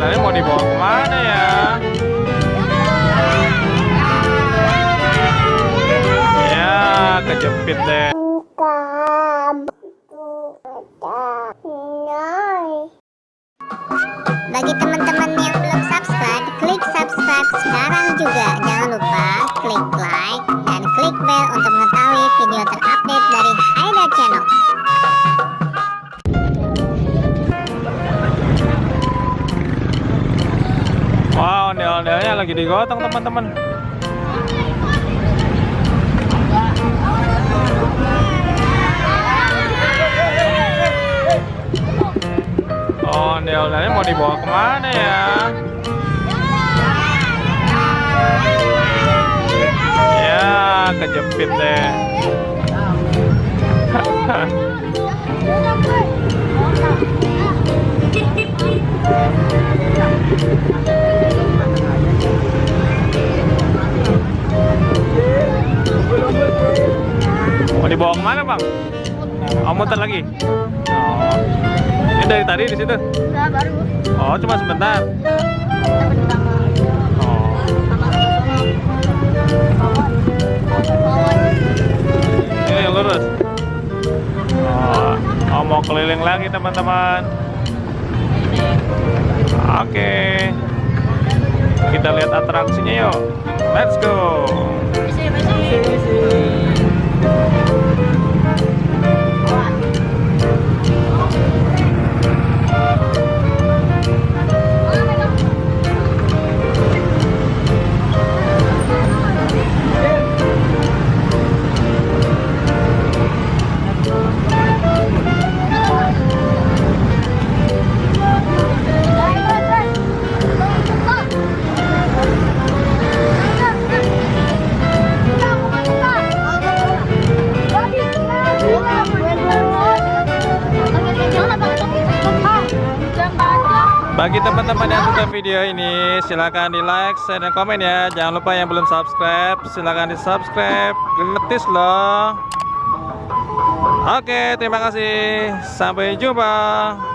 ondel-ondelnya mau dibawa kemana ya? Ya, kejepit deh. Bagi teman-teman yang belum subscribe, klik subscribe sekarang juga. Jangan lupa klik like dan klik bell untuk mengetahui video terupdate dari Haida Channel. Wow, ondel-ondelnya lagi digotong teman-teman. Ondel-ondelnya mau dibawa kemana ya? Ya, kejepit deh. Mau dibawa kemana bang? Oh, muter lagi. Oh, ini dari tadi di situ. Udah baru. Oh, cuma sebentar. Oh, ini lurus. Oh, mau keliling lagi teman-teman. Oke, kita lihat atraksinya yuk. Let's go. Bagi teman-teman yang suka video ini, silahkan di like, share, dan komen ya. Jangan lupa yang belum subscribe, silahkan di subscribe. Gratis loh. Oke, terima kasih. Sampai jumpa.